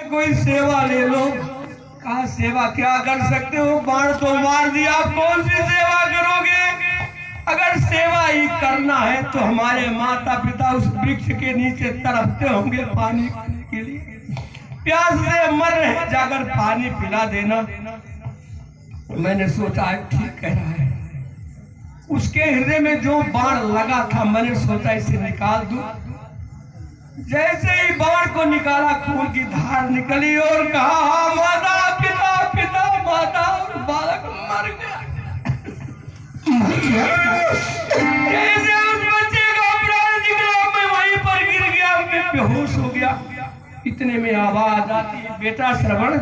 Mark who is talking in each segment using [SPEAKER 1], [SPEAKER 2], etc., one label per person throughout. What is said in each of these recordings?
[SPEAKER 1] कोई सेवा ले लो। कहा सेवा क्या कर सकते हो, बाण तो मार दिया, कौन सी सेवा करोगे। अगर सेवा ही करना है तो हमारे माता पिता उस वृक्ष के नीचे तड़पते होंगे पानी के लिए, प्यास से मर रहे, जाकर पानी पिला देना। मैंने सोचा ठीक कह रहा है। उसके हृदय में जो बाण लगा था, मैंने सोचा इसे निकाल दूं। जैसे ही बाण को निकाला, खून की धार निकली और कहा हाँ माता पिता, पिता माता, और बालक मर गया। जैसे उस बच्चे का प्राण निकला, मैं वहीं पर गिर गया, मैं बेहोश हो गया। इतने में आवाज आती है, बेटा श्रवण,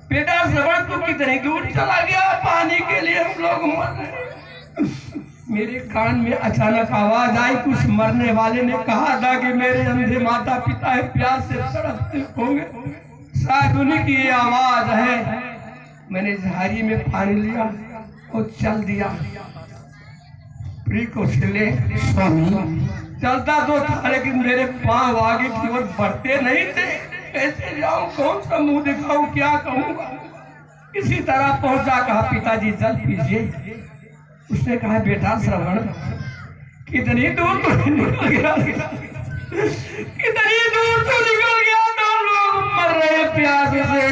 [SPEAKER 1] बेटा श्रवण तू कितने दूर चला गया, पानी के लिए हम लोग मर रहे। मेरे कान में अचानक आवाज आई, कुछ मरने वाले ने कहा था कि मेरे अंधे माता पिता है, प्यास से तड़पते होंगे, शायद उन्हीं की ये आवाज है। मैंने झाड़ी में पानी लिया और चल दिया। प्री को ले स्वामी, चलता तो था लेकिन मेरे पांव आगे की ओर बढ़ते नहीं थे। कैसे जाऊं, कौन सा मुंह दिखाऊं, क्या कहूंगा। किसी तरह पहुंचा, कहा पिताजी जल पीजिए। उसने कहा बेटा श्रवण, कितनी दूर तो निकल गया, कितनी दूर तो निकल गया, तो लोग मर रहे प्यास से।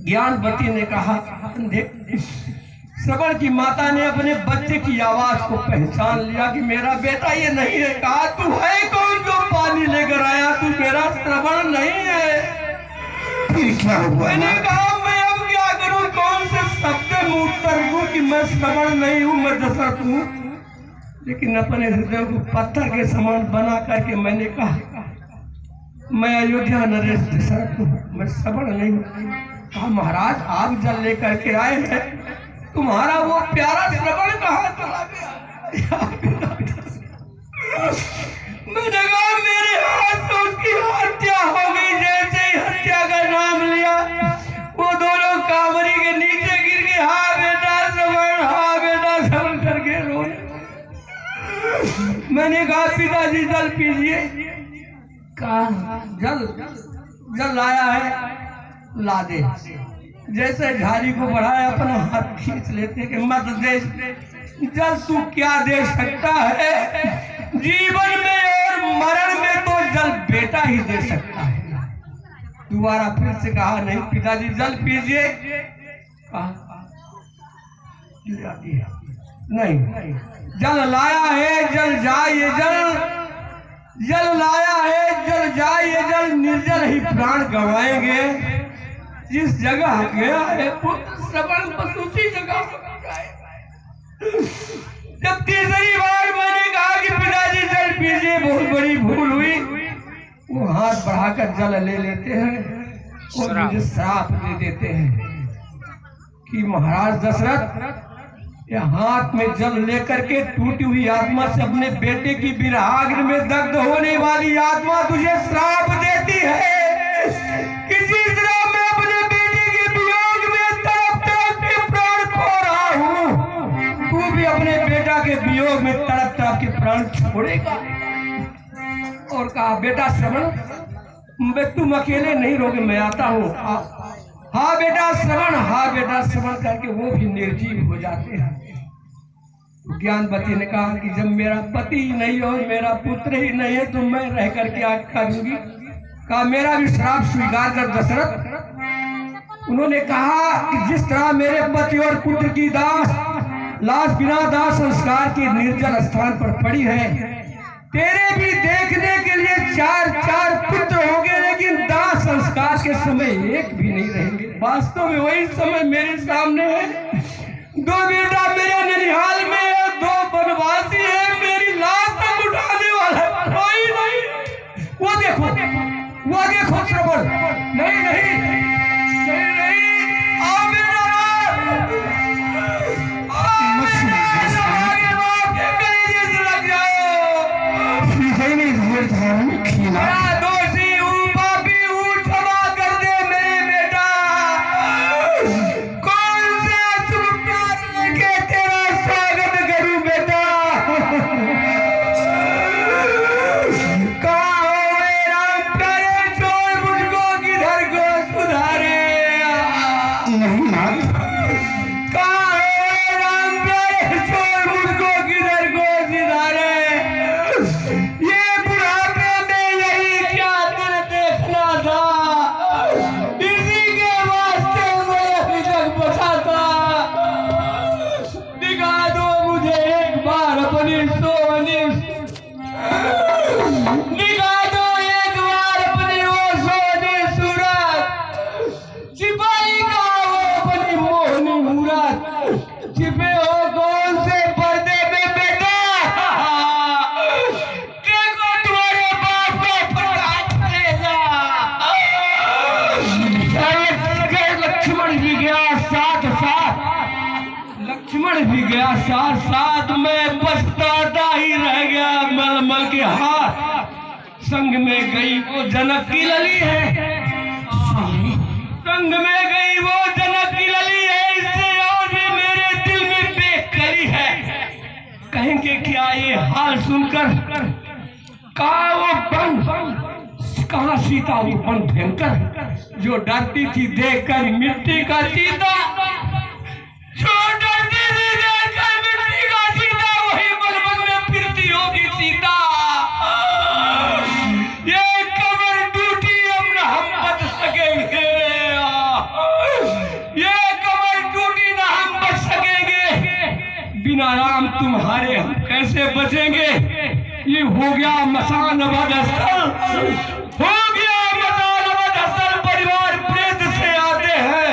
[SPEAKER 1] ज्ञानवती ने कहा श्रवण की माता ने अपने बच्चे की आवाज को पहचान लिया कि मेरा बेटा ये नहीं है। कहा तू है कौन जो पानी लेकर आया, तू मेरा श्रवण नहीं है। फिर क्या हुआ? मैंने कहा मैं अब क्या करूं, कौन से शब्द में उत्तर दूं कि मैं श्रवण नहीं हूं, मैं दशरथ हूं। लेकिन अपने हृदय को पत्थर के समान बना करके मैंने कहा मैं अयोध्या नरेश दशरथ हूं, मैं श्रवण नहीं हूं। कहा महाराज आप जल लेकर के आए हैं, तुम्हारा वो प्यारा श्रवण कहाँ चला गया। मैंने कहा मेरे हाथ से उसकी हत्या हो गई। जैसे ही हत्या का नाम लिया, वो दोनों कांवरी के नीचे गिर गए। हाँ बेटा श्रवण, हाँ बेटा श्रवण करके रोए। मैंने कहा पिताजी जल पीजिए। कहा जल, जल लाया है, ला दे। जैसे झाड़ी को बढ़ाया, अपना हाथ खींच लेते कि मत दे, जल तू क्या दे सकता है। जीवन में और मरण में तो जल बेटा ही दे सकता है। दोबारा फिर से कहा नहीं पिताजी जल पीजिए। नहीं, जल लाया है जल जाए, जल लाया है जल जाए, जल निर्जल ही प्राण गंवाएंगे। जिस जगह गया है पुत्र श्रवण, बस उसी जगह जाए। जब तीसरी बार मैंने कहा कि पिताजी जल पीजिए, बहुत बड़ी भूल हुई। वो हाथ बढ़ाकर जल ले लेते हैं और मुझे श्राप दे देते हैं कि महाराज दशरथ, ये हाथ में जल लेकर के टूटी हुई आत्मा से अपने बेटे की विरहाग्नि में दग्ध होने वाली आत्मा तुझे श्राप देती है कि जिस तरह मैं अपने बेटे के वियोग में तड़प तड़प के प्राण खो रहा हूँ, तू भी अपने बेटा के वियोग में तड़प तड़प के प्राण छोड़ेगा। और कहा बेटा श्रवण, तुम अकेले नहीं रहोगे, मैं आता हूँ। हाँ बेटा श्रवण, हाँ बेटा श्रवण करके वो भी निर्जीव हो जाते हैं। ज्ञानवती ने कहा कि जब मेरा पति ही नहीं और मेरा पुत्र ही नहीं है तो मैं रह करके आज करूंगी। कहा मेरा भी श्राप स्वीकार कर दशरथ। उन्होंने कहा कि जिस तरह मेरे पति और पुत्र की लाश बिना दाह संस्कार के निर्जल स्थान पर पड़ी है, तेरे भी देखने के लिए चार चार पुत्र होंगे, लेकिन दाह संस्कार के समय एक भी नहीं रहेंगे। वास्तव में वही समय मेरे सामने है। दो बेटा मेरे ननिहाल में है, दो बनवासी है, मेरी लाश तक उठाने वाला कोई नहीं। वो देखो श्रवण, नहीं नहीं नहीं नहीं, आओ मेरा दोषी हूँ, पापी हूँ, क्षमा कर दे मेरे बेटा। कौन से शुभ कार्य के तेरा स्वागत करूं बेटा। कहाँ हो मेरा प्यारे, छोड़ मुझको कि गया साथ साथ में पछताता ही रह गया। मलमल के हाथ संग में गई वो जनक की लली है, संग में गई वो जनक की लली है। इससे और भी मेरे दिल में बेकली है। कहेंगे क्या ये हाल सुनकर? कहा वो बन, कहा सीता वो बन भयंकर जो डरती थी देखकर मिट्टी का चीता, जो डरती थी देखकर मिट्टी का चीता, वही बन में फिरती होगी सीता। ये कमर टूटी अब न हम बच सकेंगे, ये कमर टूटी न हम बच सकेंगे। बिना राम तुम्हारे हम कैसे बचेंगे? ये हो गया मसान स्थल, हो गया मसान स्थल। परिवार प्रेत से आते हैं,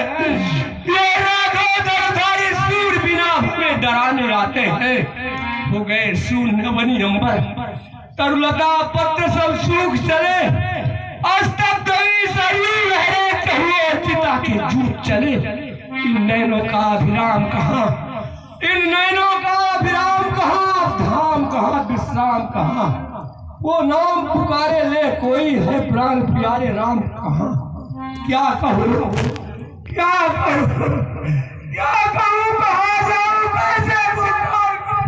[SPEAKER 1] ये राघवधारी सूर बिना हमें डराने आते हैं। हो गए शून्य बनी अंबर, तरुलता पत्र सब सूख चले, अस्तब्ध हुई सरयू लहरें कहुए चिता के जूट चले। इन नैनों का अभिराम कहाँ, इन नैनों का अभिराम कहाँ, धाम कहाँ, विश्राम कहाँ? वो नाम पुकारे ले कोई है प्राण प्यारे राम कहाँ? क्या कहूँ, क्या कहूँ, क्या कहूँ, कहाँ जाऊँ, कैसे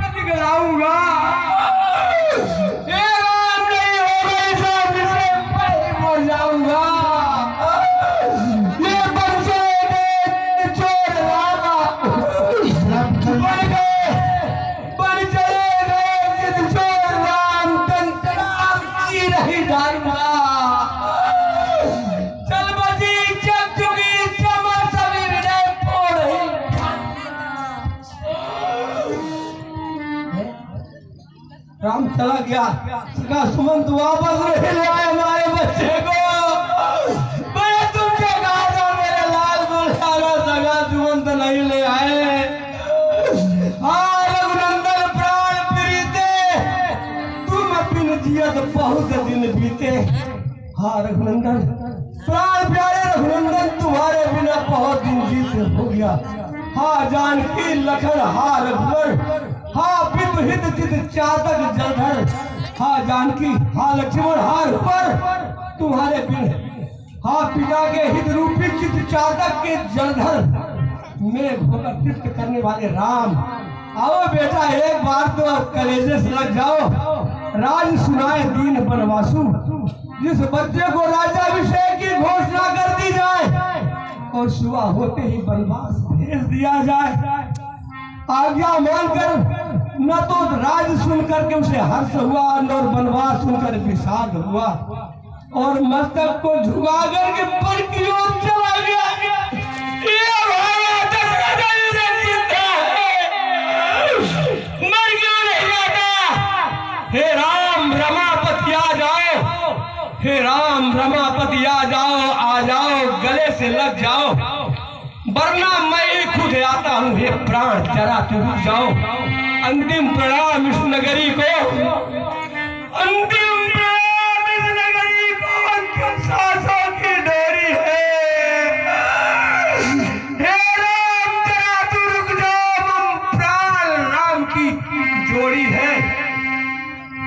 [SPEAKER 1] दिखलाऊंगा? ये राम नहीं होगा ऐसा जिसे मैं मर जाऊंगा। ये बच्चे चोर लागा बन गए, बन चले गए जिद चोर राम तंत्राम जी रही डालना। चल बची चक चुकी चमन सभी विनय फोड़ ही। राम चला गया, सगा सुमंत वापस नहीं ले आए हमारे बच्चे को। मैं तुमसे कहा था मेरे लाल गुलजारा, सगा सुमंत नहीं ले आए। हाँ रघुनंदन प्राण प्रीते, तुम बिन जियत बहुत दिन बीते। हाँ रघुनंदन प्राण प्यारे रघुनंदन, तुम्हारे बिना बहुत दिन जीत हो गया। हाँ जानकी लखन, हाँ रघुवर, हाँ पितु हित चित चातक जलधर। हाँ जानकी, हाँ लक्ष्मण, हाँ रघुवर, तुम्हारे बिन। हाँ पिता के हित रूपी चित चातक के जलधर, मेरे भोग तृप्त करने वाले राम। आओ बेटा एक बार तो कलेजे से लग जाओ, राज सुनाए दीन बनवासु। जिस बच्चे को राजाभिषेक की घोषणा कर दी जाए और सुबह होते ही बनवास भेज दिया जाए। आज्ञा मानकर न तो राज सुनकर के उसे हर्ष हुआ और बनवास सुनकर विषाद हुआ, और मस्तक को झुका करके वन की ओर चला गया। मर क्यों नहीं जाता? हे राम रमापति आ जाओ, हे राम रमापति आ जाओ, गले से लग जाओ, वरना मैं ही खुद आता हूँ। हे प्राण जरा तू रुक जाओ। अंतिम प्रणाम इस नगरी को, अंतिम प्रणाम इस नगरी को, अंतिम सांसों की डोरी है। हे राम जरा तू रुक जाओ, प्राण राम की जोड़ी है।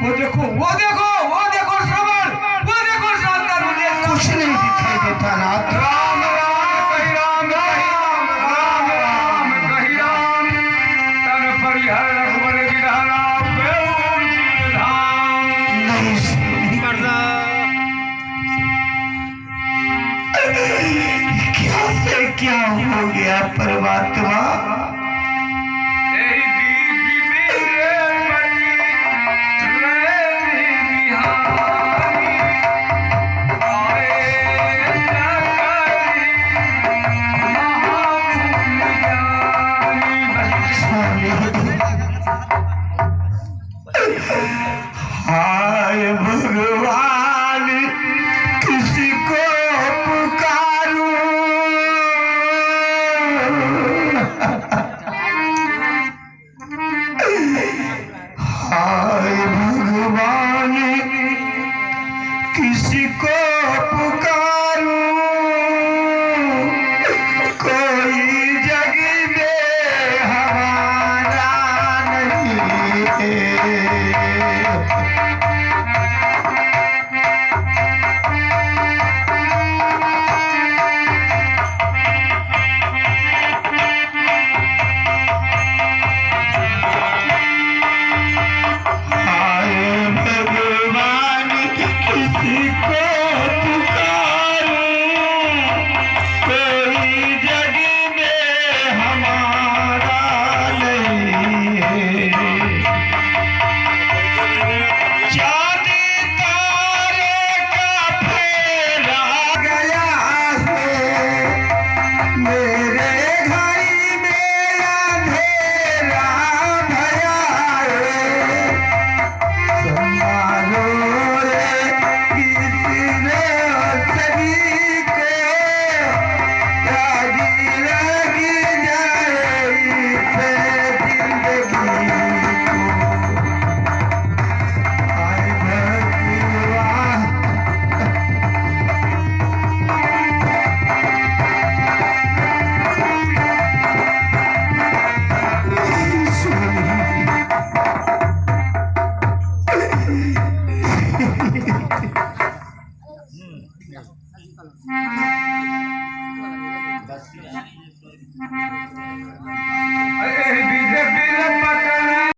[SPEAKER 1] वो देखो, वो देखो, वो देखो श्रवण, वो देखो शांतर, मुझे
[SPEAKER 2] कुछ नहीं दिखाई देता नाथ।
[SPEAKER 1] राम राम कही राम, राम राम राम कही राम, तन परिहर रघुवर विधाना बेऊर धाम।
[SPEAKER 2] नहीं
[SPEAKER 3] करना
[SPEAKER 2] क्या से क्या हो गया परमात्मा?